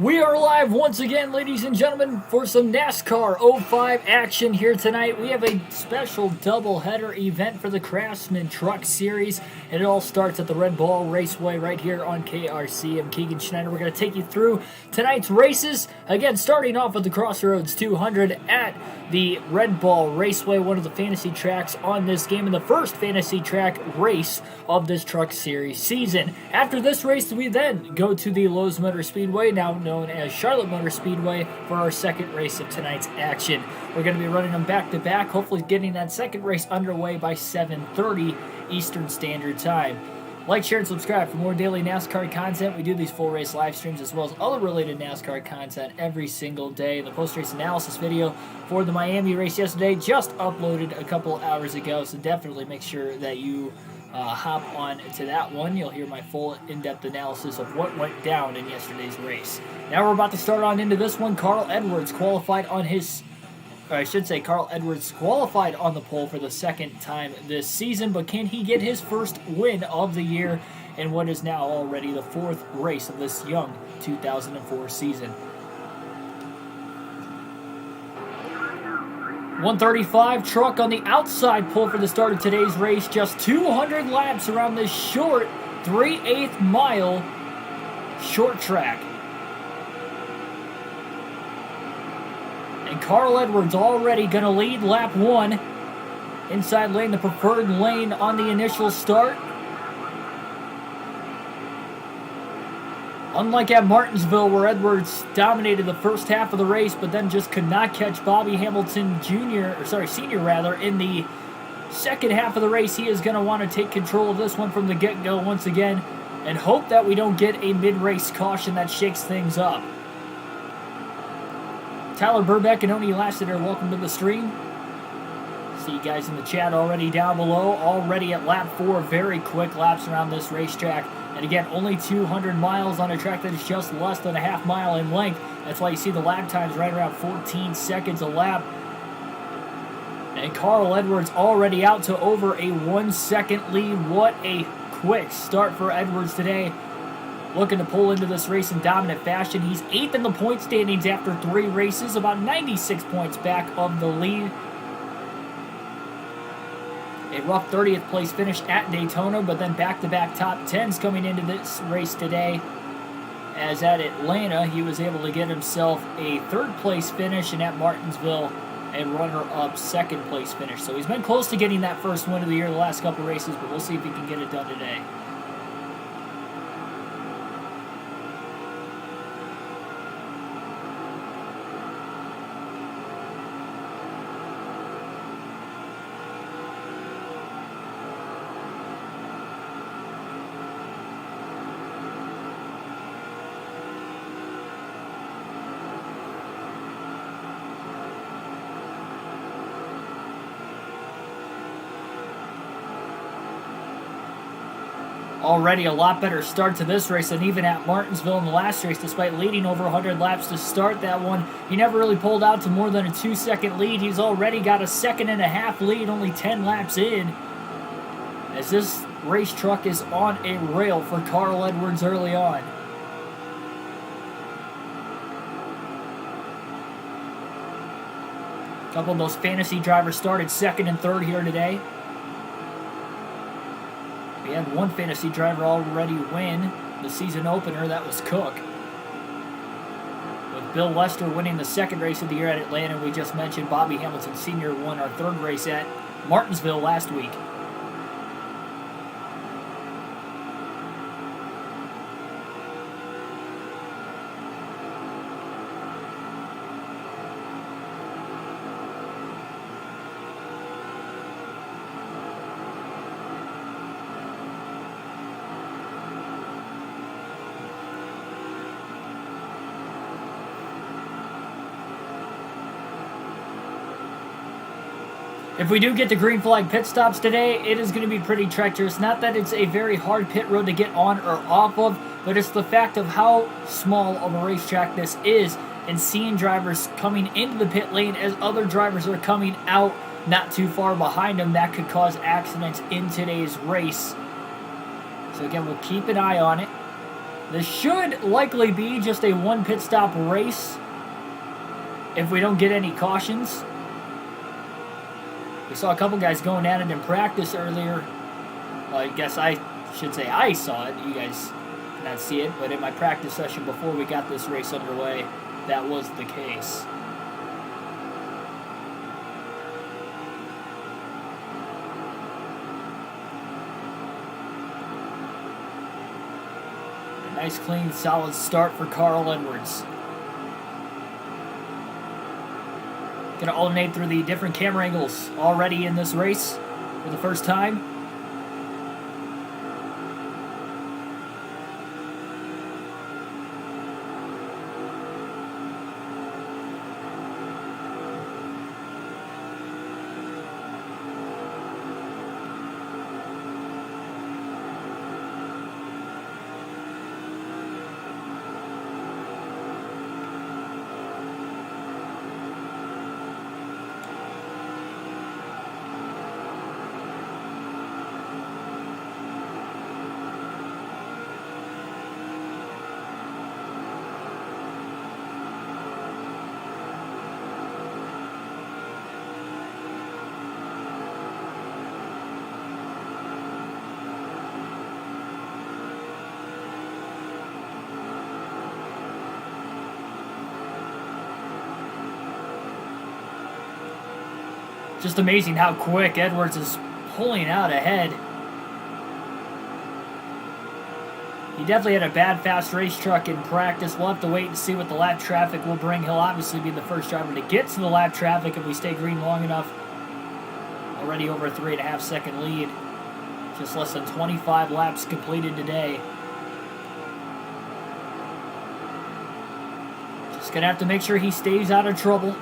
We are live once again, ladies and gentlemen, for some NASCAR 05 action here tonight. We have a special doubleheader event for the Craftsman Truck Series, and it all starts at the Red Bull Raceway right here on KRC. I'm Keegan Schneider. We're going to take you through tonight's races. Again, starting off with the Crossroads 200 at the Red Bull Raceway, one of the fantasy tracks on this game, and the first fantasy track race of this Truck Series season. After this race, we then go to the Lowe's Motor Speedway, now known as Charlotte Motor Speedway, for our second race of tonight's action. We're going to be running them back-to-back, hopefully getting that second race underway by 7:30 Eastern Standard Time. Like, share, and subscribe for more daily NASCAR content. We do these full race live streams as well as other related NASCAR content every single day. The post-race analysis video for the Miami race yesterday just uploaded a couple hours ago, so definitely make sure that you hop on to that one. You'll hear my full in-depth analysis of what went down in yesterday's race. Now we're about to start on into this one. Carl Edwards qualified on Carl Edwards qualified on the pole for the second time this season, but can he get his first win of the year in what is now already the fourth race of this young 2004 season? 135 truck on the outside pole for the start of today's race. Just 200 laps around this short 3/8 mile short track. And Carl Edwards already going to lead lap one. Inside lane, the preferred lane on the initial start. Unlike at Martinsville, where Edwards dominated the first half of the race, but then just could not catch Bobby Hamilton Senior in the second half of the race, he is going to want to take control of this one from the get-go once again and hope that we don't get a mid-race caution that shakes things up. Tyler Burbeck and Oni Lassiter, welcome to the stream. See you guys in the chat already down below. Already at lap 4, very quick laps around this racetrack. And again, only 200 miles on a track that is just less than a half mile in length. That's why you see the lap times right around 14 seconds a lap. And Carl Edwards already out to over a 1 second lead. What a quick start for Edwards today. Looking to pull into this race in dominant fashion. He's 8th in the point standings after 3 races, about 96 points back of the lead. A rough 30th place finish at Daytona, but then back-to-back top 10s coming into this race today. As at Atlanta, he was able to get himself a 3rd place finish, and at Martinsville, a runner-up 2nd place finish. So he's been close to getting that first win of the year the last couple races, but we'll see if he can get it done today. Already a lot better start to this race than even at Martinsville in the last race, despite leading over 100 laps to start that one. He never really pulled out to more than a 2-second lead. He's already got a 1.5-second lead, only 10 laps in. As this race truck is on a rail for Carl Edwards early on. A couple of those fantasy drivers started 2nd and 3rd here today. We had one fantasy driver already win the season opener. That was Cook. With Bill Lester winning the 2nd race of the year at Atlanta, we just mentioned Bobby Hamilton Sr. won our 3rd race at Martinsville last week. If we do get the green flag pit stops today, it is going to be pretty treacherous. Not that it's a very hard pit road to get on or off of, but it's the fact of how small of a racetrack this is and seeing drivers coming into the pit lane as other drivers are coming out not too far behind them. That could cause accidents in today's race. So again, we'll keep an eye on it. This should likely be just a one pit stop race if we don't get any cautions. We saw a couple guys going at it in practice earlier. Well, I guess I should say I saw it. You guys did not see it, but in my practice session before we got this race underway, that was the case. Nice, clean, solid start for Carl Edwards. Going to alternate through the different camera angles already in this race for the first time. Just amazing how quick Edwards is pulling out ahead. He definitely had a bad, fast race truck in practice. We'll have to wait and see what the lap traffic will bring. He'll obviously be the first driver to get to the lap traffic if we stay green long enough. Already over a 3.5 second lead. Just less than 25 laps completed today. Just going to have to make sure he stays out of trouble.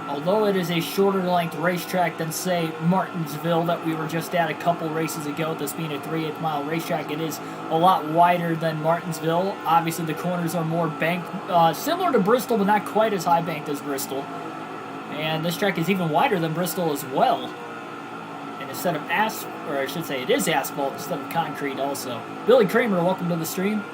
Although it is a shorter length racetrack than, say, Martinsville that we were just at a couple races ago, this being a 3/8 mile racetrack, it is a lot wider than Martinsville. Obviously, the corners are more banked, similar to Bristol, but not quite as high banked as Bristol. And this track is even wider than Bristol as well. And instead of or I should say it is asphalt instead of concrete also. Billy Kramer, welcome to the stream.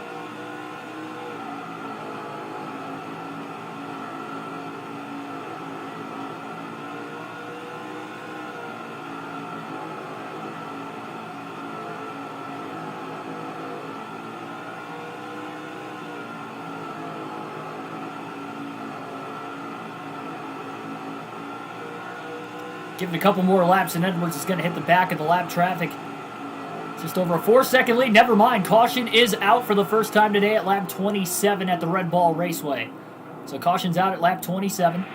Give it a couple more laps, and Edwards is going to hit the back of the lap traffic. Just over a 4-second lead. Never mind. Caution is out for the first time today at lap 27 at the Red Ball Raceway. So caution's out at lap 27.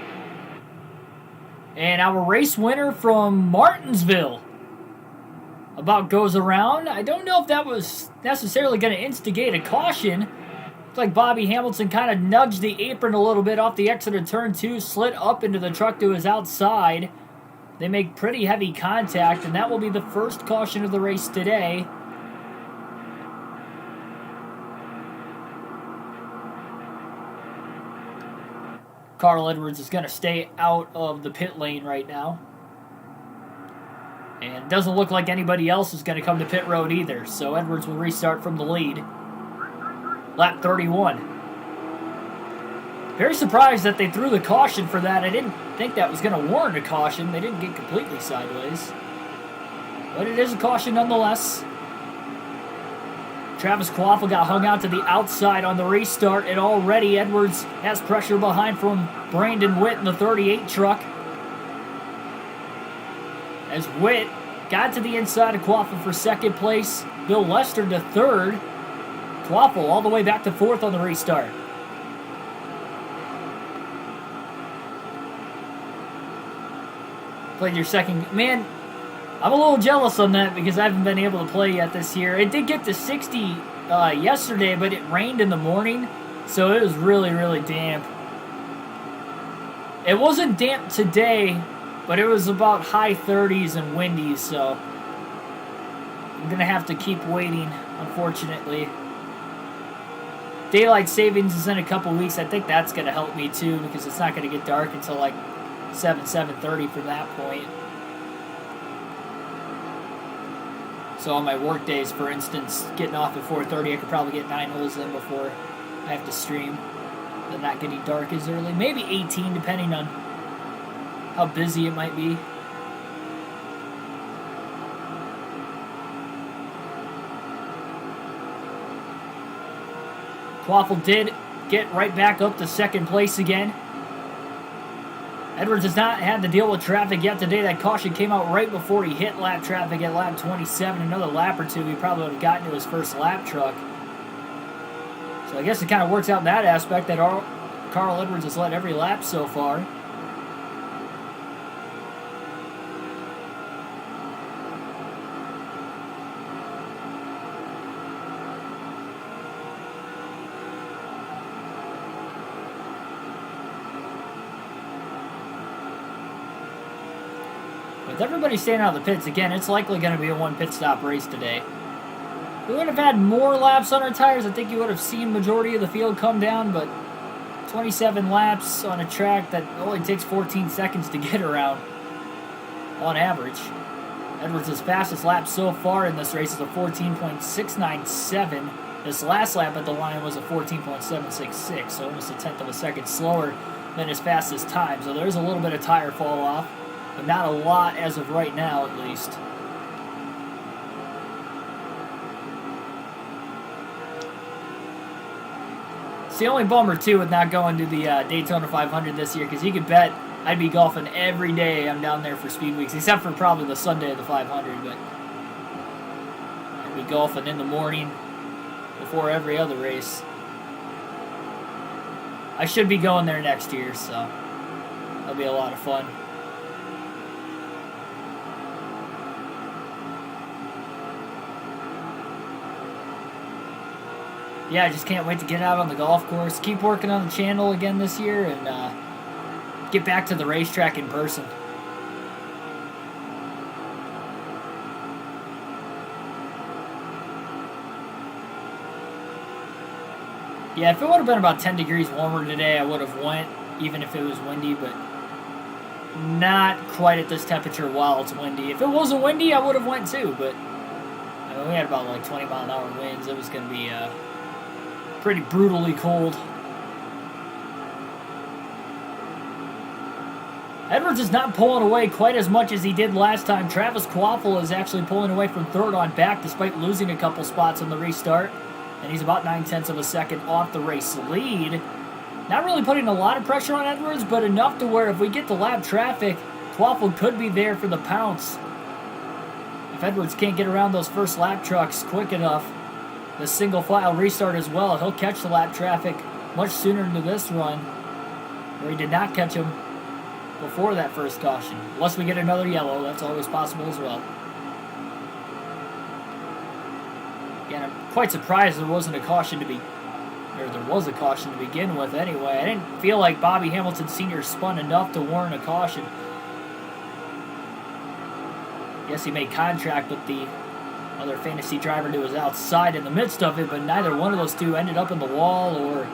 And our race winner from Martinsville about goes around. I don't know if that was necessarily going to instigate a caution. Looks like Bobby Hamilton kind of nudged the apron a little bit off the exit of turn 2, slid up into the truck to his outside. They make pretty heavy contact, and that will be the first caution of the race today. Carl Edwards is going to stay out of the pit lane right now. And it doesn't look like anybody else is going to come to pit road either, so Edwards will restart from the lead. Lap 31. Very surprised that they threw the caution for that. I didn't think that was going to warrant a caution. They didn't get completely sideways. But it is a caution nonetheless. Travis Quaffle got hung out to the outside on the restart, and already Edwards has pressure behind from Brandon Witt in the 38 truck. As Witt got to the inside of Quaffle for second place, Bill Lester to third. Quaffle all the way back to fourth on the restart. Played your second. Man, I'm a little jealous on that because I haven't been able to play yet this year. It did get to 60 yesterday, but it rained in the morning, so it was really, really damp. It wasn't damp today, but it was about high 30s and windy, so I'm going to have to keep waiting, unfortunately. Daylight savings is in a couple weeks. I think that's going to help me too because it's not going to get dark until like 7:30 from that point. So on my work days, for instance, getting off at 4:30, I could probably get 9 holes in before I have to stream. They're not getting dark as early. Maybe 18, depending on how busy it might be. Quaffle did get right back up to second place again. Edwards has not had to deal with traffic yet today. That caution came out right before he hit lap traffic at lap 27. Another lap or two, he probably would have gotten to his first lap truck. So I guess it kind of works out in that aspect that Carl Edwards has led every lap so far. With everybody staying out of the pits, again, it's likely going to be a one pit stop race today. If we would have had more laps on our tires, I think you would have seen majority of the field come down, but 27 laps on a track that only takes 14 seconds to get around on average. Edwards' fastest lap so far in this race is a 14.697. This last lap at the line was a 14.766, so almost a tenth of a second slower than his fastest time. So there's a little bit of tire fall off, but not a lot as of right now, at least. It's the only bummer, too, with not going to the Daytona 500 this year, because you could bet I'd be golfing every day I'm down there for Speed Weeks, except for probably the Sunday of the 500, but I'd be golfing in the morning before every other race. I should be going there next year, so that'll be a lot of fun. Yeah, I just can't wait to get out on the golf course, keep working on the channel again this year, and get back to the racetrack in person. Yeah, if it would have been about 10 degrees warmer today, I would have went, even if it was windy, but not quite at this temperature while it's windy. If it wasn't windy, I would have went too, but I mean, we had about like 20 mile an hour winds. It was going to be pretty brutally cold. Edwards is not pulling away quite as much as he did last time. Travis Quaffle is actually pulling away from third on back despite losing a couple spots on the restart. And he's about 9/10 of a second off the race lead. Not really putting a lot of pressure on Edwards, but enough to where if we get to lap traffic, Quaffle could be there for the pounce. If Edwards can't get around those first lap trucks quick enough, the single file restart as well, he'll catch the lap traffic much sooner into this run, where he did not catch him before that first caution. Unless we get another yellow, that's always possible as well. Again, I'm quite surprised there wasn't a caution to be, or there was a caution to begin with anyway. I didn't feel like Bobby Hamilton Sr. spun enough to warrant a caution. Yes, he made contact with the other fantasy driver to his outside in the midst of it, but neither one of those two ended up in the wall or a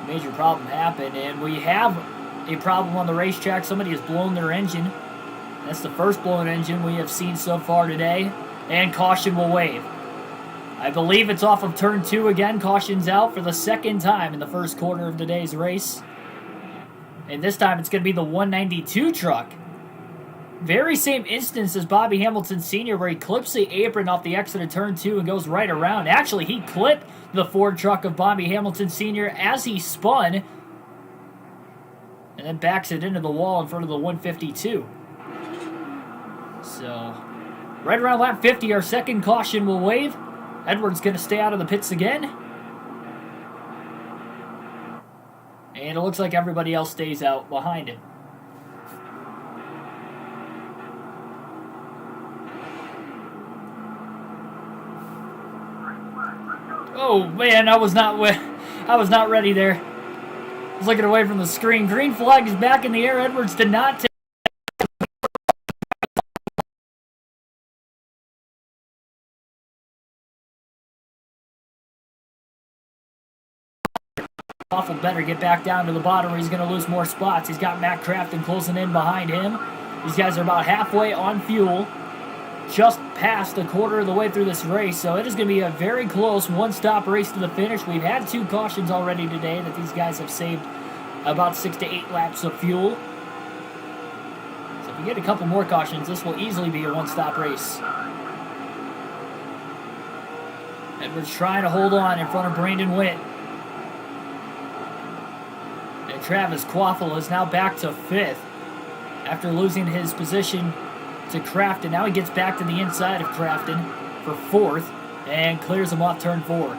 major problem happened. And we have a problem on the racetrack. Somebody has blown their engine. That's the first blown engine we have seen so far today. And caution will wave. I believe it's off of turn 2 again. Caution's out for the second time in the first quarter of today's race. And this time it's going to be the 192 truck. Very same instance as Bobby Hamilton Sr. where he clips the apron off the exit of turn 2 and goes right around. Actually, he clipped the Ford truck of Bobby Hamilton Sr. as he spun and then backs it into the wall in front of the 152. So, right around lap 50, our second caution will wave. Edwards going to stay out of the pits again. And it looks like everybody else stays out behind him. Oh man, I was not ready there. I was looking away from the screen. Green flag is back in the air. Edwards did not take. Awful better get back down to the bottom where he's going to lose more spots. He's got Matt Crafton closing in behind him. These guys are about halfway on fuel. just past a quarter of the way through this race, so it is going to be a very close one-stop race to the finish. We've had 2 cautions already today that these guys have saved about 6 to 8 laps of fuel. So if we get a couple more cautions, this will easily be a one-stop race. Edwards trying to hold on in front of Brandon Witt. And Travis Quaffle is now back to 5th after losing his position to Crafton. Now he gets back to the inside of Crafton for 4th and clears him off turn 4.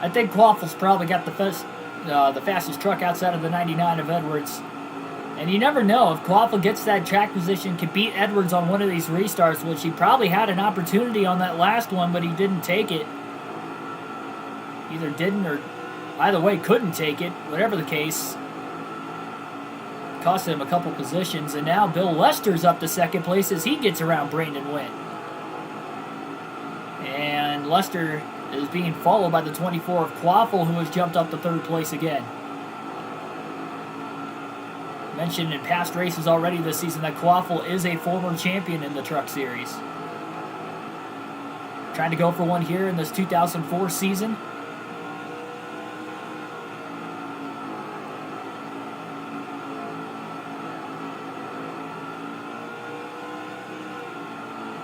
I think Quaffle's probably got the fastest truck outside of the 99 of Edwards. And you never know, if Quaffle gets that track position, can beat Edwards on one of these restarts, which he probably had an opportunity on that last one, but he didn't take it. Either didn't or either way couldn't take it, whatever the case. Cost him a couple positions, and now Bill Lester's up to 2nd place as he gets around Brandon Witt. And Lester is being followed by the 24 of Quaffle, who has jumped up to 3rd place again. Mentioned in past races already this season that Quaffle is a former champion in the Truck Series. Trying to go for one here in this 2004 season.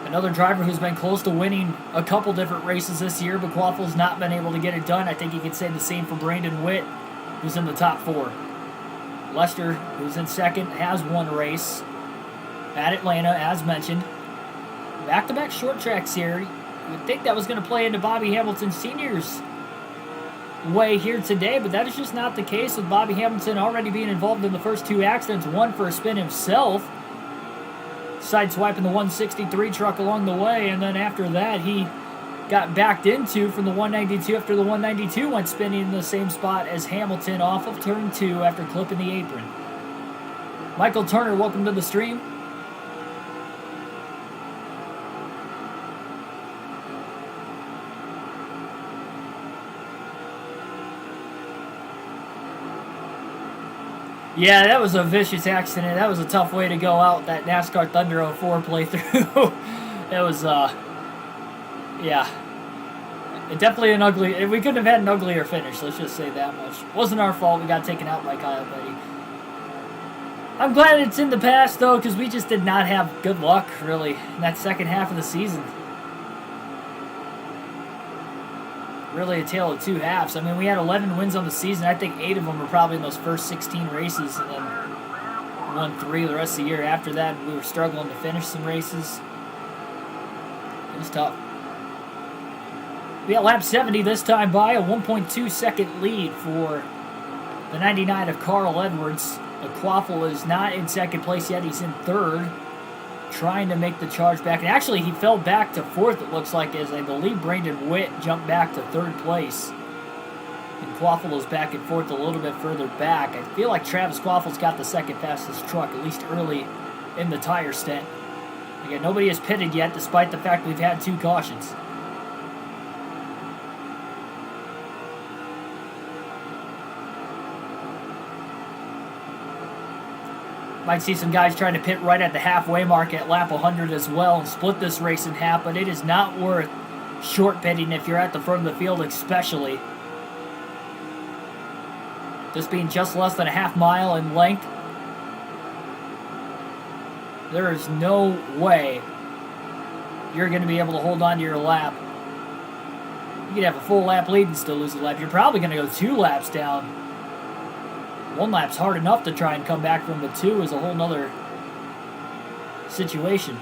Another driver who's been close to winning a couple different races this year, but Quaffle's not been able to get it done. I think you could say the same for Brandon Witt, who's in the top 4. Lester, who's in 2nd, has won a race at Atlanta, as mentioned. Back-to-back short tracks here. You would think that was going to play into Bobby Hamilton Sr.'s way here today, but that is just not the case, with Bobby Hamilton already being involved in the first 2 accidents, one for a spin himself, sideswiping the 163 truck along the way, and then after that he got backed into from the 192 after the 192 went spinning in the same spot as Hamilton off of turn 2 after clipping the apron. Michael Turner, welcome to the stream. Yeah, that was a vicious accident. That was a tough way to go out, that NASCAR Thunder 04 playthrough. It was, yeah. Definitely an ugly... We couldn't have had an uglier finish, let's just say that much. Wasn't our fault we got taken out by Kyle Petty. I'm glad it's in the past, though, because we just did not have good luck, really, in that second half of the season. Really a tale of 2 halves. I mean, we had 11 wins on the season. I think 8 of them were probably in those first 16 races, and then won 3 the rest of the year. After that, we were struggling to finish some races. It was tough. We got lap 70 this time by a 1.2 second lead for the 99 of Carl Edwards. But Quaffle is not in 2nd place yet. He's in 3rd. Trying to make the charge back. And actually, he fell back to 4th, it looks like, as I believe Brandon Witt jumped back to 3rd place. And Quaffle is back in 4th a little bit further back. I feel like Travis Quaffle's got the 2nd fastest truck, at least early in the tire stint. Again, nobody has pitted yet, despite the fact we've had 2 cautions. Might see some guys trying to pit right at the halfway mark at lap 100 as well and split this race in half, but it is not worth short pitting if you're at the front of the field especially. This being just less than a half mile in length, there is no way you're going to be able to hold on to your lap. You could have a full lap lead and still lose a lap. You're probably going to go 2 laps down. 1 lap's hard enough to try and come back from, but 2 is a whole nother situation.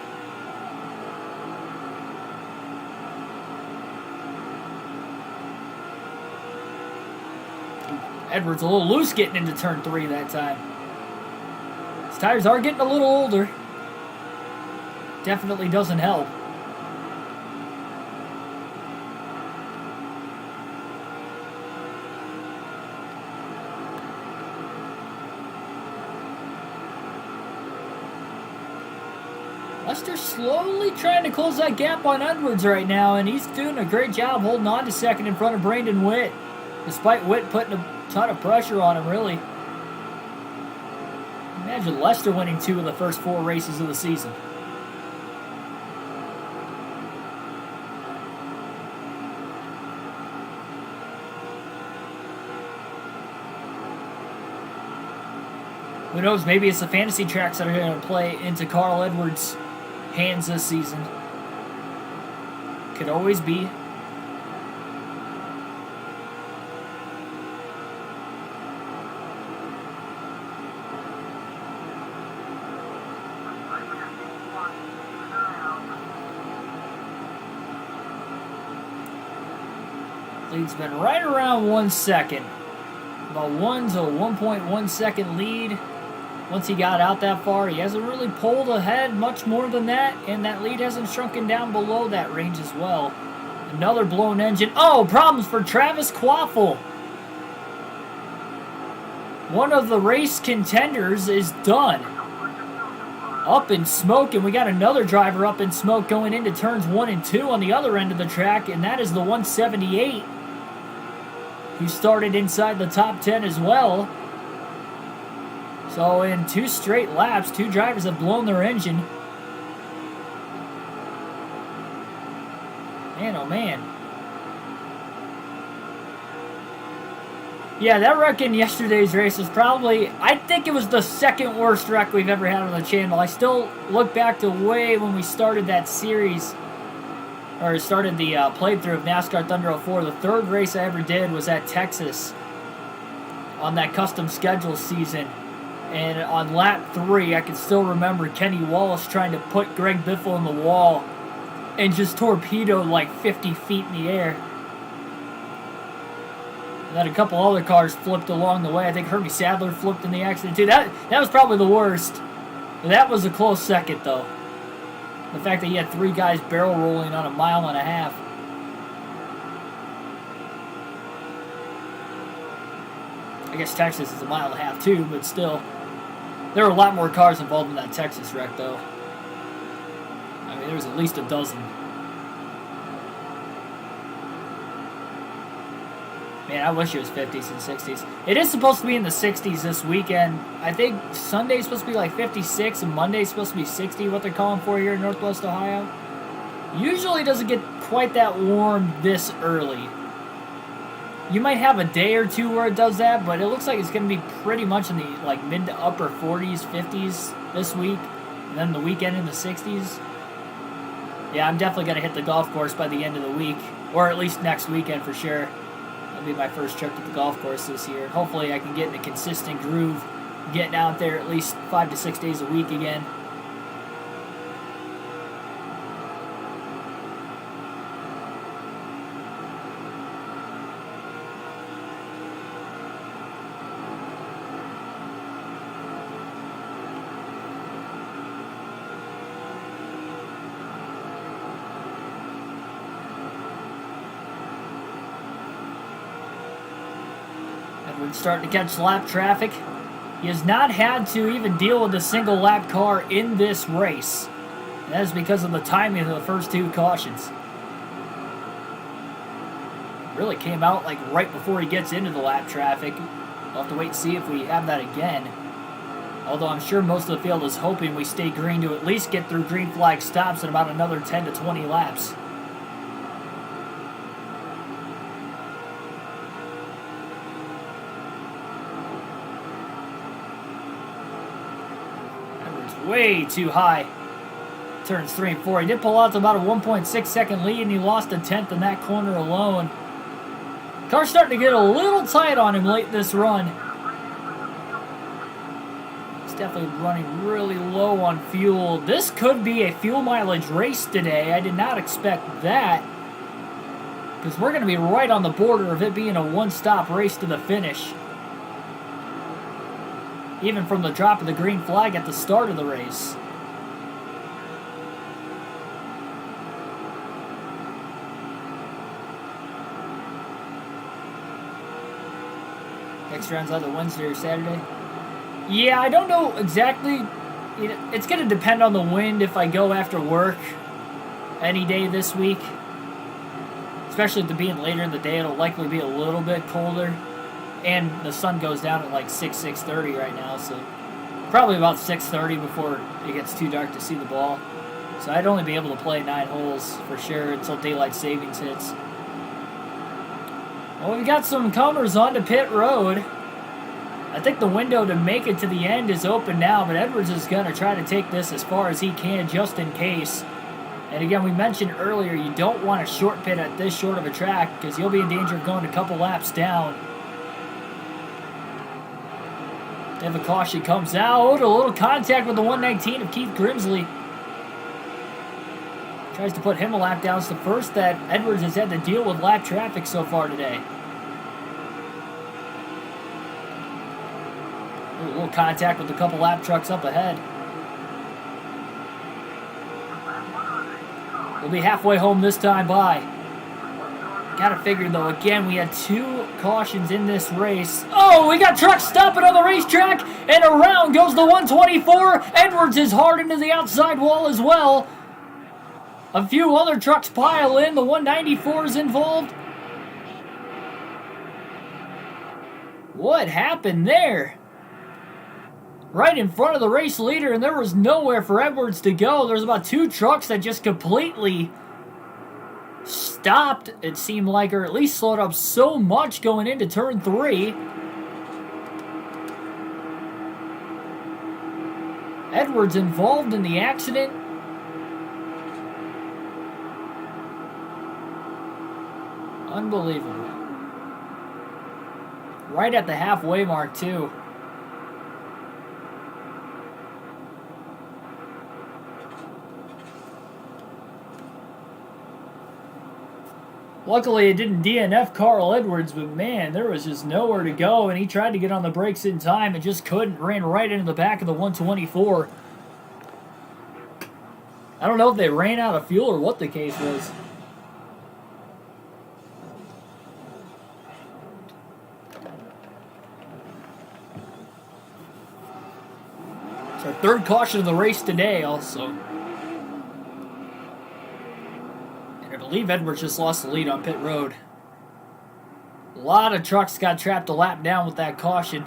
Edwards a little loose getting into turn 3 that time. His tires are getting a little older. Definitely doesn't help. Lester slowly trying to close that gap on Edwards right now, and he's doing a great job holding on to second in front of Brandon Witt, despite Witt putting a ton of pressure on him, really. Imagine Lester winning 2 of the first 4 races of the season. Who knows, maybe it's the fantasy tracks that are going to play into Carl Edwards' hands this season. Could always be. Lead's been right around 1 second. About 1 to 1.1 second lead. Once he got out that far, he hasn't really pulled ahead much more than that, and that lead hasn't shrunken down below that range as well. Another blown engine. Oh, problems for Travis Quaffle. One of the race contenders is done. Up in smoke, and we got another driver up in smoke going into turns 1 and 2 on the other end of the track, and that is the 178, who started inside the top 10 as well. So in 2 straight laps, 2 drivers have blown their engine. Man, oh man. Yeah, that wreck in yesterday's race was probably, I think it was the second worst wreck we've ever had on the channel. I still look back to way when we started that series, or started the playthrough of NASCAR Thunder 04. The 3rd race I ever did was at Texas on that custom schedule season. And on lap 3, I can still remember Kenny Wallace trying to put Greg Biffle in the wall and just torpedoed like 50 feet in the air. And then a couple other cars flipped along the way. I think Herbie Sadler flipped in the accident too. That was probably the worst. That was a close second though. The fact that he had 3 guys barrel rolling on a 1.5 miles. I guess Texas is a 1.5 miles too, but still. There were a lot more cars involved in that Texas wreck, though. I mean, there was at least a dozen. Man, I wish it was 50s and 60s. It is supposed to be in the 60s this weekend. I think Sunday's supposed to be like 56 and Monday's supposed to be 60, what they're calling for here in Northwest Ohio. Usually doesn't get quite that warm this early. You might have a day or two where it does that, but it looks like it's going to be pretty much in the like mid to upper 40s, 50s this week, and then the weekend in the 60s. Yeah, I'm definitely going to hit the golf course by the end of the week, or at least next weekend for sure. That'll be my first trip to the golf course this year. Hopefully I can get in a consistent groove, getting out there at least 5 to 6 days a week again. Edwards starting to catch lap traffic. He has not had to even deal with a single lap car in this race. And that is because of the timing of the first 2 cautions. Really came out like right before he gets into the lap traffic. We'll have to wait and see if we have that again. Although I'm sure most of the field is hoping we stay green to at least get through green flag stops in about another 10 to 20 laps. Way too high. Turns 3 and 4. He did pull out to about a 1.6 second lead, and he lost a 10th in that corner alone. Car's starting to get a little tight on him late in this run. He's definitely running really low on fuel. This could be a fuel mileage race today. I did not expect that, because we're going to be right on the border of it being a one-stop race to the finish. Even from the drop of the green flag at the start of the race. Next round's either Wednesday or Saturday. Yeah, I don't know exactly it's going to depend on the wind if I go after work any day this week. Especially with it being later in the day, it'll likely be a little bit colder. And the sun goes down at like 6:30 right now, so probably about 6:30 before it gets too dark to see the ball. So I'd only be able to play 9 holes for sure until daylight savings hits. Well, we've got some comers onto pit road. I think the window to make it to the end is open now, but Edwards is going to try to take this as far as he can just in case. And again, we mentioned earlier, you don't want a short pit at this short of a track because you'll be in danger of going a couple laps down. If a caution comes out, a little contact with the 119 of Keith Grimsley. Tries to put him a lap down. It's the first that Edwards has had to deal with lap traffic so far today. A little contact with a couple lap trucks up ahead. We'll be halfway home this time by. Gotta figure though, again, we had 2 cautions in this race. Oh, we got trucks stopping on the racetrack, and around goes the 124. Edwards is hard into the outside wall as well. A few other trucks pile in. The 194 is involved. What happened there? Right in front of the race leader, and there was nowhere for Edwards to go. There's about 2 trucks that just completely stopped, it seemed like, or at least slowed up so much going into turn 3. Edwards involved in the accident. Unbelievable. Right at the halfway mark, too. Luckily, it didn't DNF Carl Edwards, but man, there was just nowhere to go, and he tried to get on the brakes in time and just couldn't. Ran right into the back of the 124. I don't know if they ran out of fuel or what the case was. It's our 3rd caution of the race today, also. I believe Edwards just lost the lead on pit road. A lot of trucks got trapped a lap down with that caution.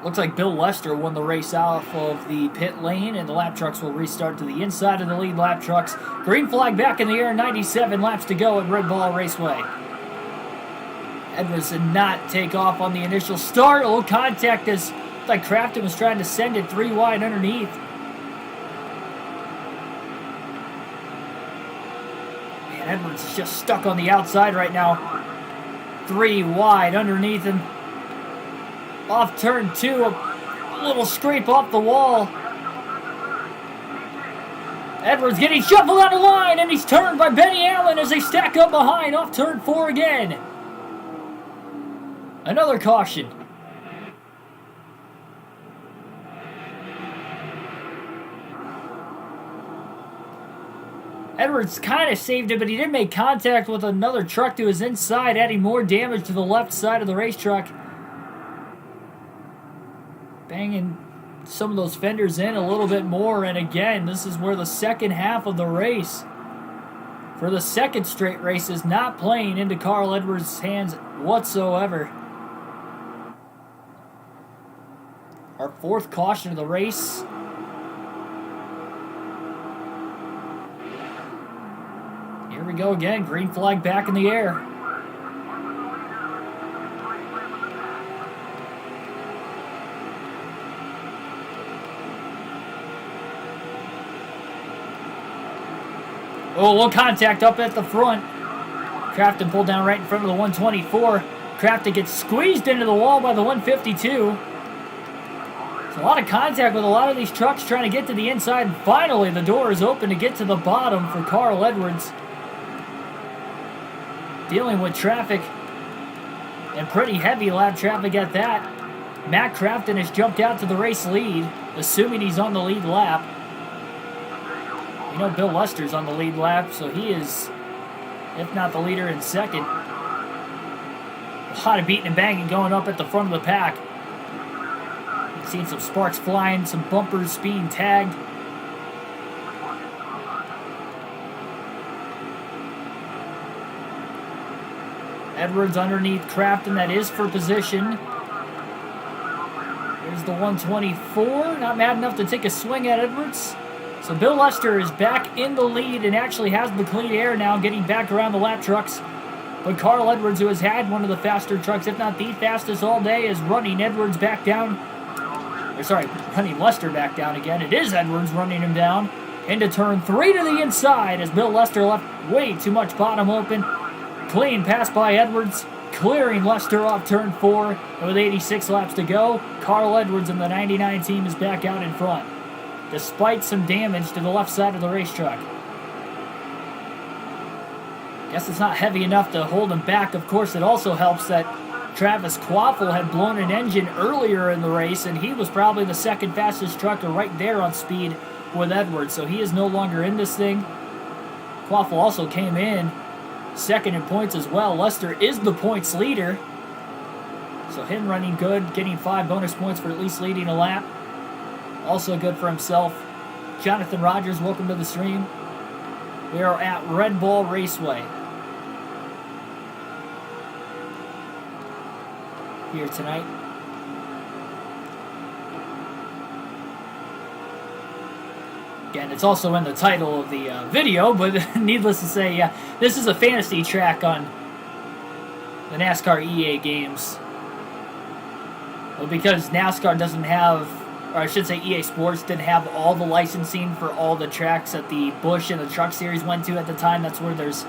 Looks like Bill Lester won the race off of the pit lane, and the lap trucks will restart to the inside of the lead lap trucks. Green flag back in the air, 97 laps to go at Red Ball Raceway. Edwards did not take off on the initial start. A little contact as like Craftsman was trying to send it 3 wide underneath. Edwards is just stuck on the outside right now. 3 wide underneath him. Off turn 2, a little scrape off the wall. Edwards getting shuffled out of line, and he's turned by Benny Allen as they stack up behind off turn 4 again. Another caution. Edwards kind of saved it, but he did make contact with another truck to his inside, adding more damage to the left side of the race truck. Banging some of those fenders in a little bit more, and again, this is where the second half of the race, for the second straight race, is not playing into Carl Edwards' hands whatsoever. Our 4th caution of the race. Here we go again. Green flag back in the air. Oh, a little contact up at the front. Craftsman pulled down right in front of the 124. Craftsman gets squeezed into the wall by the 152. A lot of contact with a lot of these trucks trying to get to the inside. And finally, the door is open to get to the bottom for Carl Edwards. Dealing with traffic, and pretty heavy lap traffic at that. Matt Craftsman has jumped out to the race lead, assuming he's on the lead lap. You know Bill Lester's on the lead lap, so he is, if not the leader, in second. A lot of beating and banging going up at the front of the pack. Seen some sparks flying, some bumpers being tagged. Edwards underneath Craftsman, that is for position. There's the 124, not mad enough to take a swing at Edwards. So Bill Lester is back in the lead and actually has the clean air now, getting back around the lap trucks. But Carl Edwards, who has had one of the faster trucks, if not the fastest all day, is running Edwards back down. Running Lester back down again. It is Edwards running him down into turn 3 to the inside as Bill Lester left way too much bottom open. Clean pass by Edwards, clearing Lester off turn 4. And with 86 laps to go, Carl Edwards and the 99 team is back out in front, despite some damage to the left side of the racetrack. Guess it's not heavy enough to hold him back. Of course, it also helps that Travis Quaffle had blown an engine earlier in the race, and he was probably the second fastest trucker right there on speed with Edwards, so he is no longer in this thing. Quaffle also came in second in points as well. Lester is the points leader, so him running good, getting 5 bonus points for at least leading a lap. Also good for himself. Jonathan Rogers, welcome to the stream. We are at Red Bull Raceway here tonight. Again, it's also in the title of the video, but needless to say, yeah, this is a fantasy track on the NASCAR EA games. Well, because NASCAR doesn't have, or I should say EA Sports didn't have all the licensing for all the tracks that the Busch and the Truck Series went to at the time. That's where there's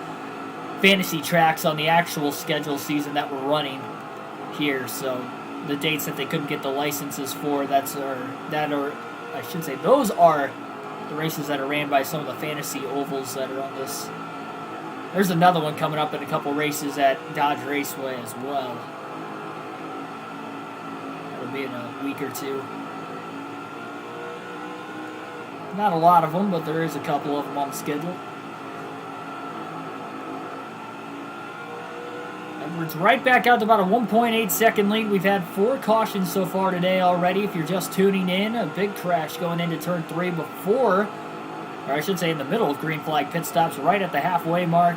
fantasy tracks on the actual schedule season that were running here. So the dates that they couldn't get the licenses for, those are the races that are ran by some of the fantasy ovals that are on this. There's another one coming up in a couple races at Dodge Raceway as well. That'll be in a week or two. Not a lot of them, but there is a couple of them on the schedule. Edwards right back out to about a 1.8 second lead. We've had 4 cautions so far today already. If you're just tuning in, a big crash going into turn 3 before, or I should say in the middle of green flag pit stops, right at the halfway mark.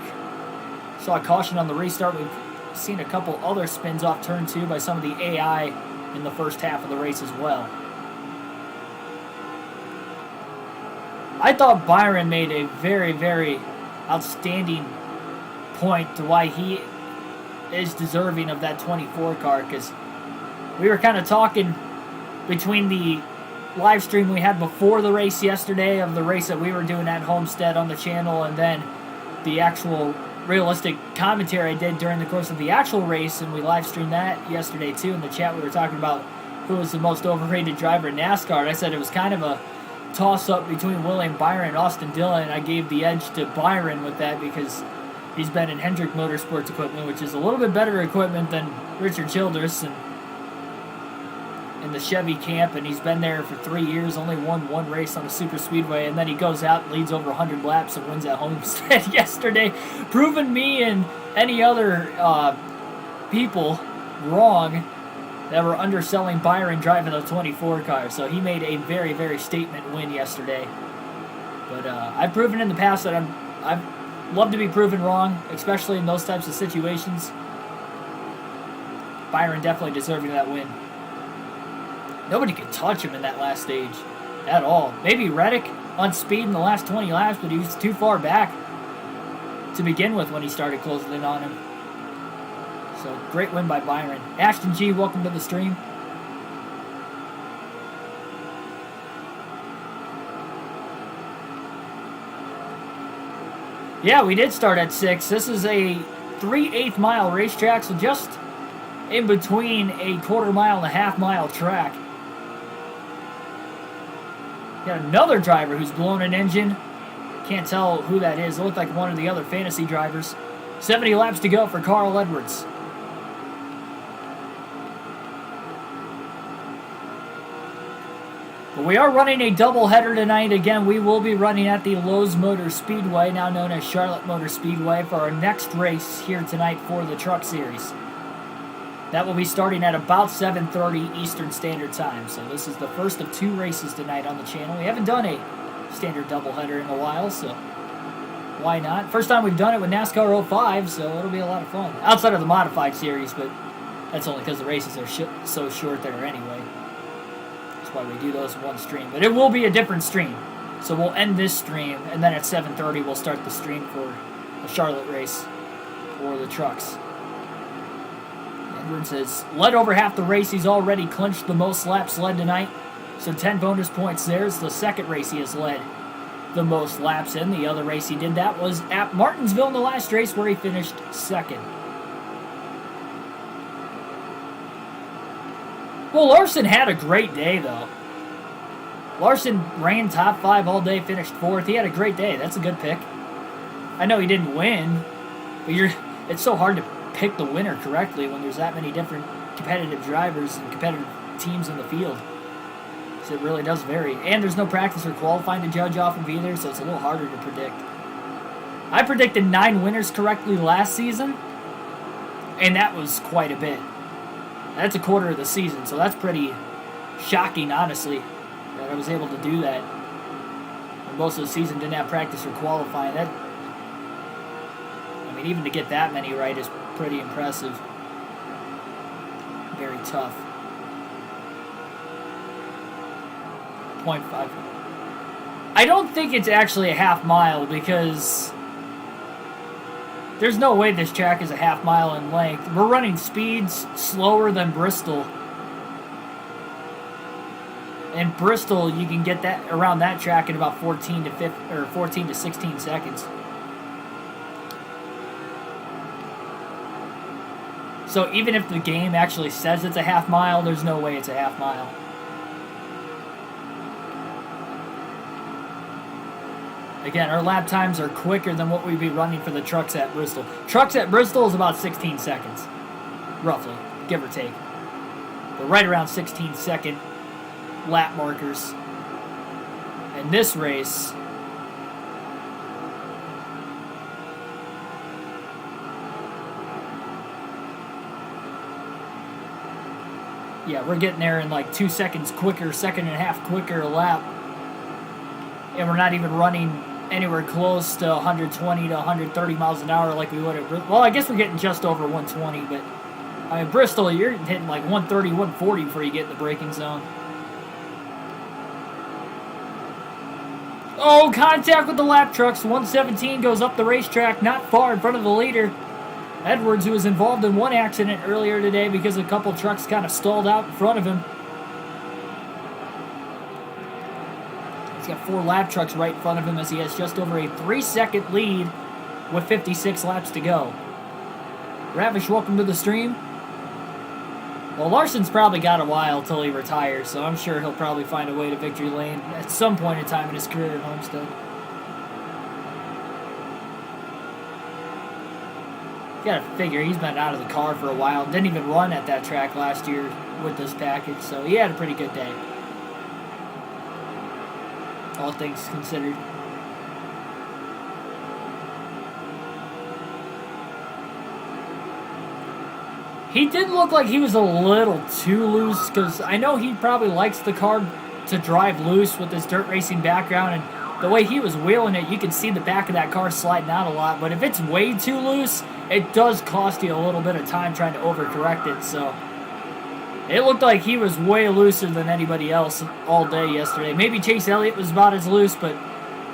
Saw a caution on the restart. We've seen a couple other spins off turn 2 by some of the AI in the first half of the race as well. I thought Byron made a very, very outstanding point to why he is deserving of that 24 car, because we were kind of talking between the live stream we had before the race yesterday of the race that we were doing at Homestead on the channel, and then the actual realistic commentary I did during the course of the actual race, and we live streamed that yesterday too. In the chat we were talking about who was the most overrated driver in NASCAR, and I said it was kind of a toss-up between William Byron and Austin Dillon, and I gave the edge to Byron with that because he's been in Hendrick Motorsports equipment, which is a little bit better equipment than Richard Childress and in the Chevy camp, and he's been there for 3 years, only won 1 race on a super speedway, and then he goes out and leads over 100 laps and wins at Homestead yesterday, proving me and any other people wrong that were underselling Byron driving a 24 car. So he made a very, very statement win yesterday. But I've proven in the past that I've loved to be proven wrong, especially in those types of situations. Byron definitely deserving that win. Nobody could touch him in that last stage at all. Maybe Reddick on speed in the last 20 laps, but he was too far back to begin with when he started closing in on him. So, great win by Byron. Ashton G, welcome to the stream. Yeah, we did start at 6. This is a 3/8 mile racetrack, so just in between a quarter mile and a half mile track. Got another driver who's blown an engine. Can't tell who that is. It looked like one of the other fantasy drivers. 70 laps to go for Carl Edwards. But we are running a doubleheader tonight. Again, we will be running at the Lowe's Motor Speedway, now known as Charlotte Motor Speedway, for our next race here tonight for the Truck Series. That will be starting at about 7:30 Eastern Standard Time. So this is the first of 2 races tonight on the channel. We haven't done a standard doubleheader in a while, so why not? First time we've done it with NASCAR 05, so it'll be a lot of fun. Outside of the modified series, but that's only because the races are so short there anyway. That's why we do those in one stream. But it will be a different stream. So we'll end this stream, and then at 7:30 we'll start the stream for the Charlotte race for the trucks. Edwards has led over half the race. He's already clinched the most laps led tonight. So 10 bonus points. There's the second race he has led the most laps in. The other race he did that was at Martinsville in the last race where he finished second. Well, Larson had a great day, though. Larson ran top 5 all day, finished 4th. He had a great day. That's a good pick. I know he didn't win, but it's so hard to pick the winner correctly when there's that many different competitive drivers and competitive teams in the field. So it really does vary. And there's no practice or qualifying to judge off of either, so it's a little harder to predict. I predicted 9 winners correctly last season, and that was quite a bit. That's a quarter of the season, so that's pretty shocking, honestly, that I was able to do that. When most of the season didn't have practice or qualifying. Even to get that many right is pretty impressive. Very tough. 0.5. I don't think it's actually a half mile because there's no way this track is a half mile in length. We're running speeds slower than Bristol. And Bristol, you can get that around that track in about 14 to 16 seconds. So even if the game actually says it's a half mile, there's no way it's a half mile. Again, our lap times are quicker than what we'd be running for the trucks at Bristol. Trucks at Bristol is about 16 seconds, roughly, give or take. But right around 16-second lap markers. In this race, yeah, we're getting there in like 2 seconds quicker, second and a half quicker a lap. And we're not even running anywhere close to 120 to 130 miles an hour like we would at Bristol. Well, I guess we're getting just over 120, but I mean, Bristol, you're hitting like 130, 140 before you get in the braking zone. Oh, contact with the lap trucks. 117 goes up the racetrack, not far in front of the leader. Edwards, who was involved in one accident earlier today because a couple trucks kind of stalled out in front of him. He's got 4 lap trucks right in front of him as he has just over a 3-second lead with 56 laps to go. Ravish, welcome to the stream. Well, Larson's probably got a while till he retires, so I'm sure he'll probably find a way to victory lane at some point in time in his career at Homestead. You gotta figure he's been out of the car for a while. Didn't even run at that track last year with this package, so he had a pretty good day. All things considered. He did look like he was a little too loose, because I know he probably likes the car to drive loose with his dirt racing background, and the way he was wheeling it, you can see the back of that car sliding out a lot, but if it's way too loose, it does cost you a little bit of time trying to overcorrect it, so it looked like he was way looser than anybody else all day yesterday. Maybe Chase Elliott was about as loose, but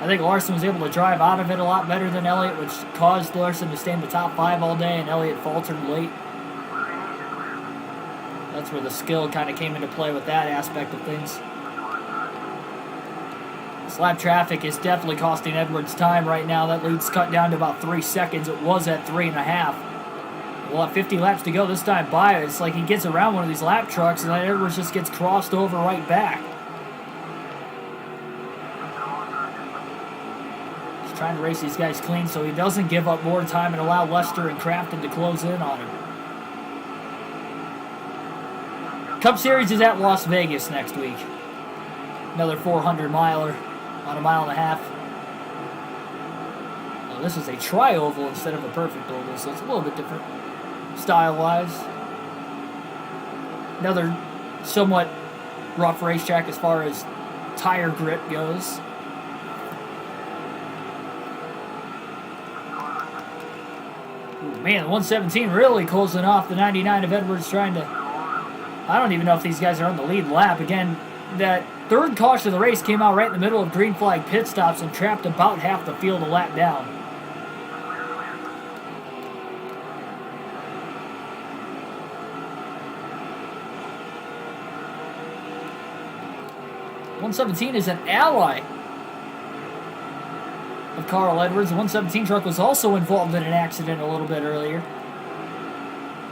I think Larson was able to drive out of it a lot better than Elliott, which caused Larson to stay in the top 5 all day, and Elliott faltered late. That's where the skill kind of came into play with that aspect of things. Lap traffic is definitely costing Edwards time right now. That lead's cut down to about 3 seconds. It was at 3.5. We'll have 50 laps to go this time by. It's like he gets around one of these lap trucks and then Edwards just gets crossed over right back. He's trying to race these guys clean so he doesn't give up more time and allow Lester and Craftsman to close in on him. Cup Series is at Las Vegas next week. Another 400-miler. On a mile and a half. Now, this is a tri-oval instead of a perfect oval, so it's a little bit different style-wise. Another somewhat rough racetrack as far as tire grip goes. Ooh, man, the 117 really closing off the 99 of Edwards, trying to... I don't even know if these guys are on the lead lap. Again, that third caution of the race came out right in the middle of green flag pit stops and trapped about half the field a lap down. .117 is an ally of Carl Edwards. The 117 truck was also involved in an accident a little bit earlier.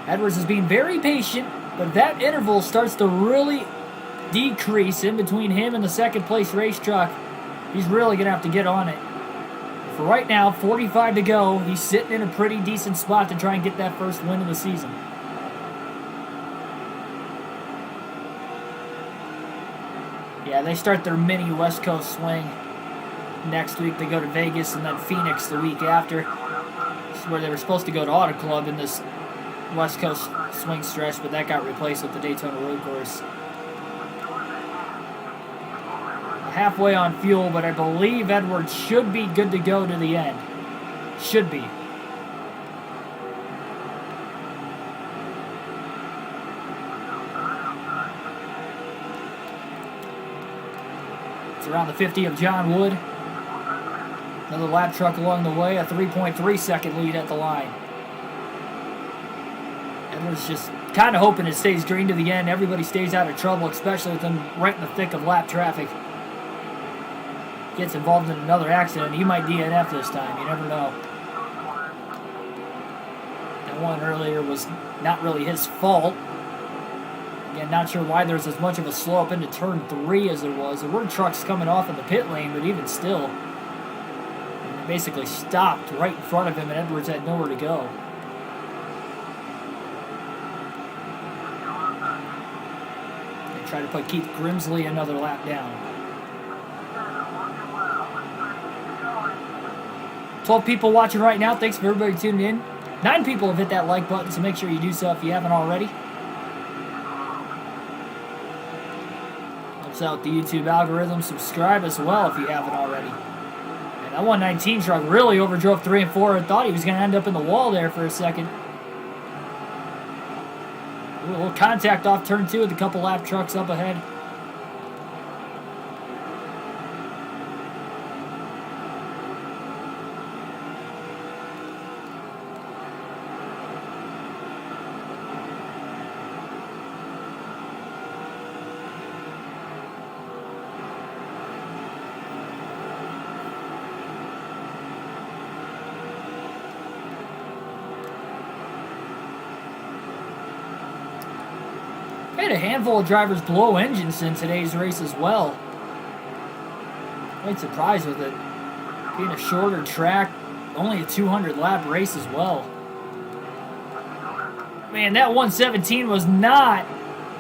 Edwards is being very patient, but that interval starts to really decrease in between him and the second place race truck. He's really going to have to get on it. For right now, 45 to go. He's sitting in a pretty decent spot to try and get that first win of the season. Yeah, they start their mini West Coast swing next week. They go to Vegas and then Phoenix the week after. This is where they were supposed to go to Auto Club in this West Coast swing stretch, but that got replaced with the Daytona Road Course. Halfway on fuel, but I believe Edwards should be good to go to the end. Should be. It's around the 50 of John Wood. Another lap truck along the way, a 3.3 second lead at the line. Edwards just kind of hoping it stays green to the end. Everybody stays out of trouble, especially with them right in the thick of lap traffic. Gets involved in another accident, he might DNF this time. You never know. That one earlier was not really his fault. Again, not sure why there's as much of a slow up into turn 3 as there was. There were trucks coming off in the pit lane, but even still, they basically stopped right in front of him, and Edwards had nowhere to go. They try to put Keith Grimsley another lap down. 12 people watching right now. Thanks for everybody tuning in. 9 people have hit that like button, so make sure you do so if you haven't already. Helps out the YouTube algorithm. Subscribe as well if you haven't already. And that 119 truck really overdrove 3 and 4. I thought he was going to end up in the wall there for a second. Ooh, a little contact off turn 2 with a couple lap trucks up ahead. Had a handful of drivers blow engines in today's race as well. Quite surprised with it. Being a shorter track, only a 200 lap race as well. Man, that 117 was not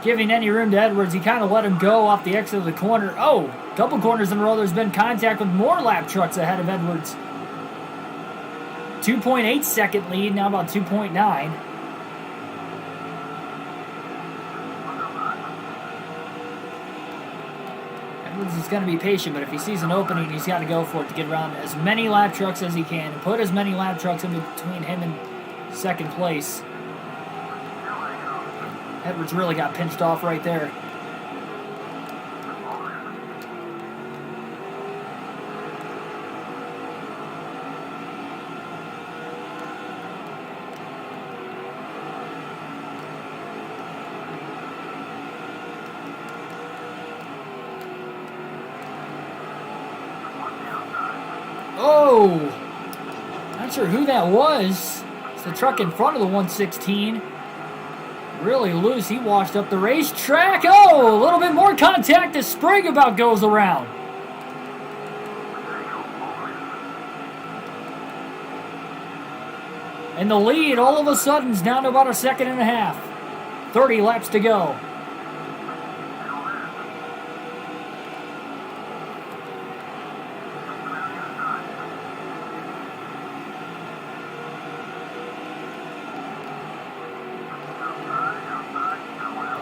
giving any room to Edwards. He kind of let him go off the exit of the corner. Oh, a couple corners in a row, there's been contact with more lap trucks ahead of Edwards. 2.8 second lead, now about 2.9. He's going to be patient, but if he sees an opening, he's got to go for it to get around as many lap trucks as he can and put as many lap trucks in between him and second place. Edwards really got pinched off right there. Oh, not sure who that was. It's the truck in front of the 116. Really loose. He washed up the racetrack. Oh, a little bit more contact as spring about goes around. And the lead all of a sudden is down to about a second and a half. 30 laps to go.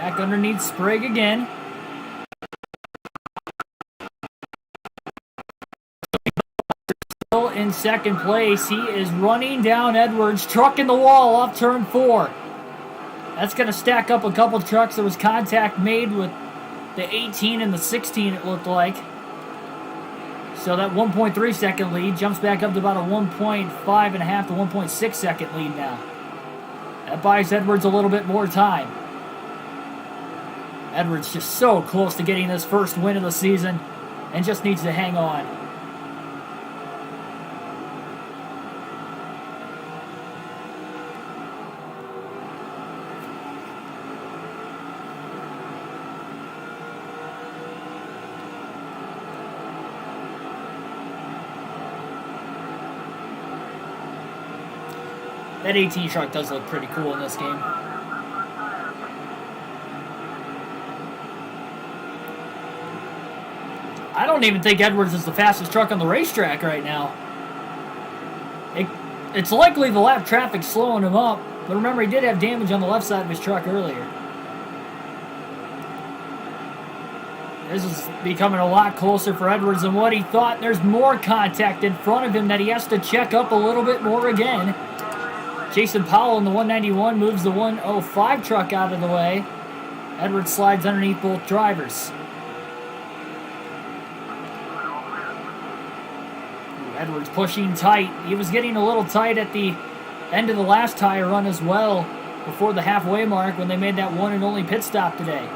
Back underneath Sprague again. Still in second place. He is running down Edwards. Truck in the wall off turn 4. That's going to stack up a couple trucks. There was contact made with the 18 and the 16, it looked like. So that 1.3 second lead jumps back up to about a 1.5 and a half to 1.6 second lead now. That buys Edwards a little bit more time. Edwards just so close to getting his first win of the season and just needs to hang on. That 18 truck does look pretty cool in this game. I don't even think Edwards is the fastest truck on the racetrack right now. It's likely the lap traffic's slowing him up, but remember he did have damage on the left side of his truck earlier. This is becoming a lot closer for Edwards than what he thought. There's more contact in front of him that he has to check up a little bit more again. Jason Powell in the 191 moves the 105 truck out of the way. Edwards slides underneath both drivers. Edwards pushing tight. He was getting a little tight at the end of the last tire run as well before the halfway mark when they made that one and only pit stop today.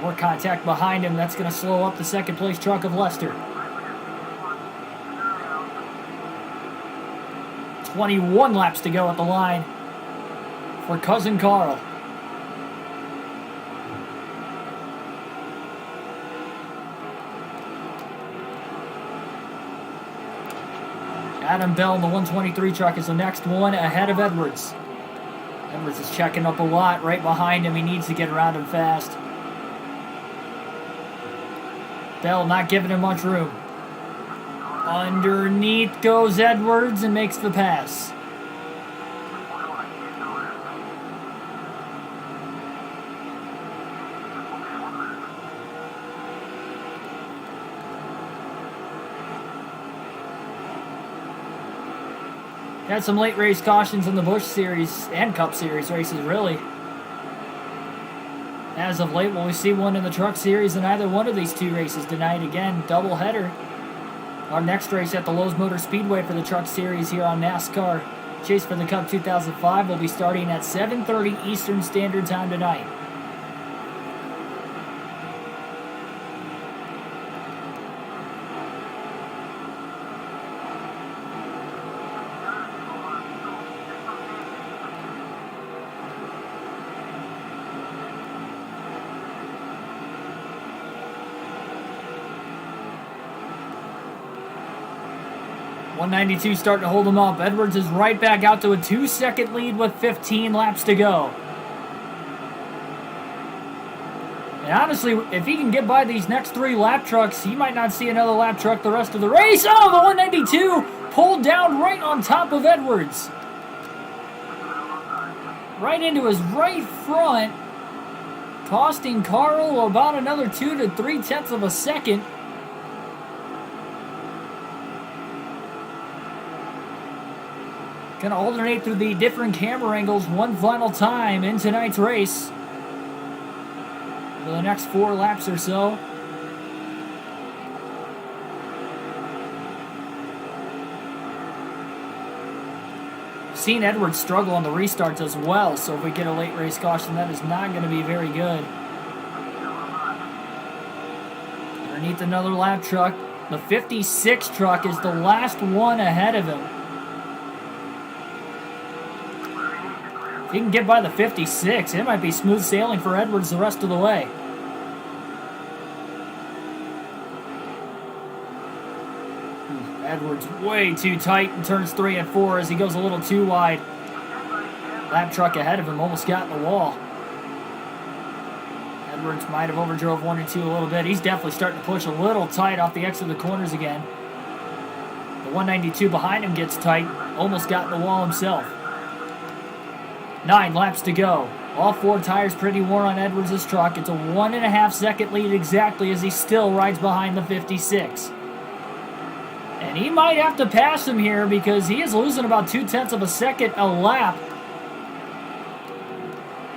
More contact behind him. That's going to slow up the second place truck of Lester. 21 laps to go at the line for Cousin Carl. Adam Bell in the 123 truck is the next one ahead of Edwards. Edwards is checking up a lot right behind him. He needs to get around him fast. Bell not giving him much room. Underneath goes Edwards and makes the pass. Had some late race cautions in the Busch Series and Cup Series races, really. As of late, will we see one in the Truck Series in either one of these two races tonight? Again, doubleheader. Our next race at the Lowe's Motor Speedway for the Truck Series here on NASCAR Chase for the Cup 2005 will be starting at 7:30 Eastern Standard Time tonight. .192 starting to hold him up. Edwards is right back out to a 2-second lead with 15 laps to go. And honestly, if he can get by these next 3 lap trucks, he might not see another lap truck the rest of the race. Oh, the 192 pulled down right on top of Edwards. Right into his right front, costing Carl about another 2 to 3/10 of a second. Going to alternate through the different camera angles one final time in tonight's race for the next 4 laps or so. Seen Edwards struggle on the restarts as well, so if we get a late race caution, that is not going to be very good. Underneath another lap truck. The 56 truck is the last one ahead of him. He can get by the 56. It might be smooth sailing for Edwards the rest of the way. Edwards way too tight in turns 3 and 4 as he goes a little too wide. Lap truck ahead of him almost got in the wall. Edwards might have overdrove 1 and 2 a little bit. He's definitely starting to push a little tight off the exit of the corners again. The 192 behind him gets tight. Almost got in the wall himself. 9 laps to go. All 4 tires pretty worn on Edwards' truck. It's a 1.5 second lead exactly as he still rides behind the 56. And he might have to pass him here because he is losing about 0.2 of a second a lap.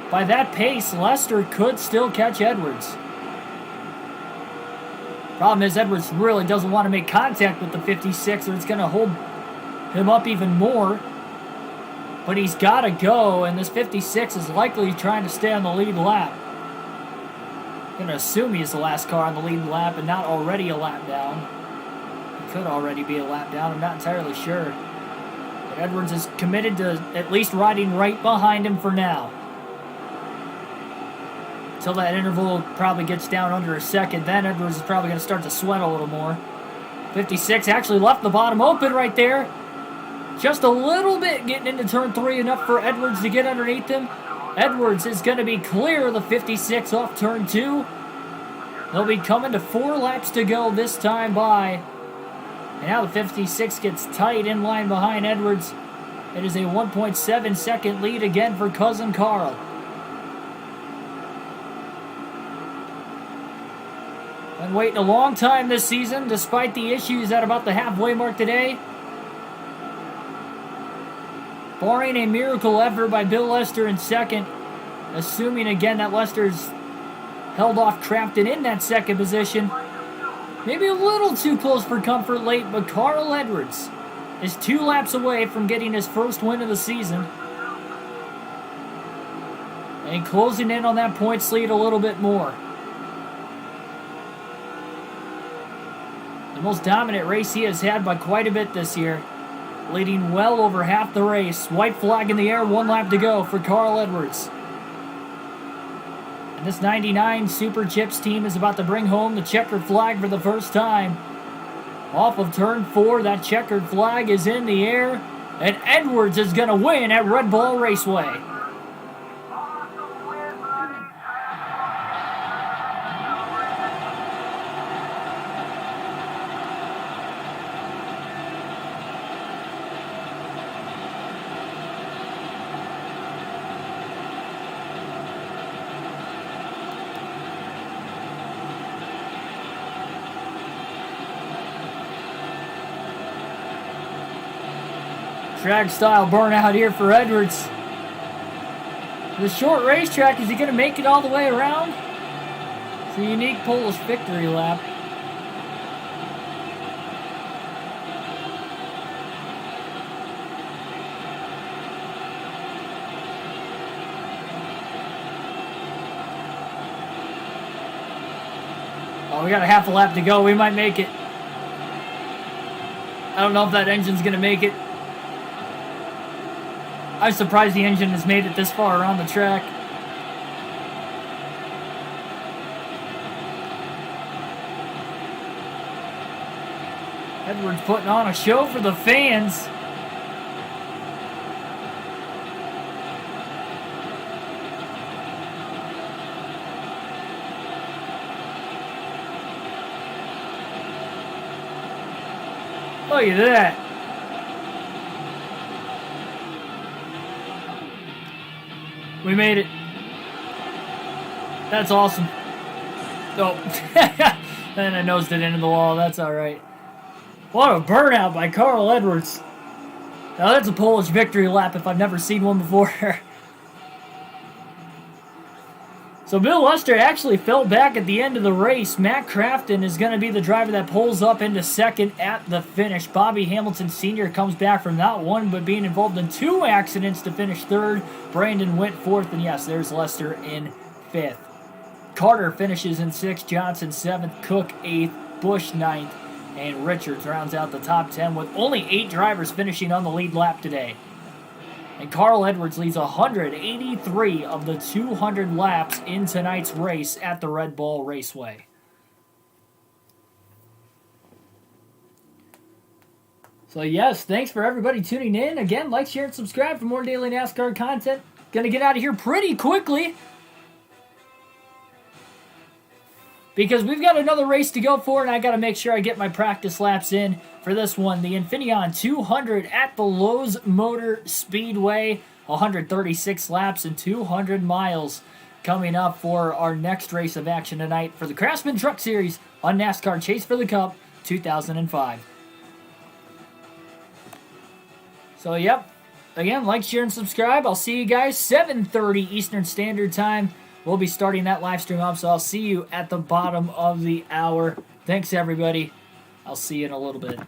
By that pace, Lester could still catch Edwards. Problem is, Edwards really doesn't want to make contact with the 56 or it's going to hold him up even more. But he's got to go, and this 56 is likely trying to stay on the lead lap. I'm going to assume he's the last car on the lead lap and not already a lap down. He could already be a lap down, I'm not entirely sure. But Edwards is committed to at least riding right behind him for now. Until that interval probably gets down under a second, then Edwards is probably going to start to sweat a little more. 56 actually left the bottom open right there. Just a little bit getting into turn 3, enough for Edwards to get underneath him. Edwards is going to be clear of the 56 off turn 2. They'll be coming to 4 laps to go this time by. And now the 56 gets tight in line behind Edwards. It is a 1.7 second lead again for Cousin Carl. Been waiting a long time this season, despite the issues at about the halfway mark today. Barring a miracle effort by Bill Lester in second, assuming again that Lester's held off Craftsman in that second position. Maybe a little too close for comfort late, but Carl Edwards is 2 laps away from getting his first win of the season. And closing in on that points lead a little bit more. The most dominant race he has had by quite a bit this year. Leading well over half the race. White flag in the air, 1 lap to go for Carl Edwards. And this 99 Super Chips team is about to bring home the checkered flag for the first time. Off of turn 4, that checkered flag is in the air. And Edwards is going to win at Red Bull Raceway. Drag style burnout here for Edwards. The short racetrack, is he going to make it all the way around? It's a unique Polish victory lap. Oh, we got a half a lap to go. We might make it. I don't know if that engine's going to make it. I'm surprised the engine has made it this far around the track. Edwards putting on a show for the fans. Look at that. We made it. That's awesome. Oh, and I nosed it into the wall. That's all right. What a burnout by Carl Edwards. Now that's a Polish victory lap if I've never seen one before. So Bill Lester actually fell back at the end of the race. Matt Craftsman is going to be the driver that pulls up into second at the finish. Bobby Hamilton Sr. comes back from not one but being involved in 2 accidents to finish third. Brandon went fourth, and yes, there's Lester in fifth. Carter finishes in 6th, Johnson 7th, Cook 8th, Bush 9th, and Richards rounds out the top 10 with only 8 drivers finishing on the lead lap today. And Carl Edwards leads 183 of the 200 laps in tonight's race at the Red Bull Raceway. So yes, thanks for everybody tuning in. Again, like, share, and subscribe for more daily NASCAR content. Gonna get out of here pretty quickly, because we've got another race to go for, and I got to make sure I get my practice laps in for this one. The Infineon 200 at the Lowe's Motor Speedway. 136 laps and 200 miles coming up for our next race of action tonight for the Craftsman Truck Series on NASCAR Chase for the Cup 2005. So, yep. Again, like, share, and subscribe. I'll see you guys 7:30 Eastern Standard Time. We'll be starting that live stream up, so I'll see you at the bottom of the hour. Thanks, everybody. I'll see you in a little bit.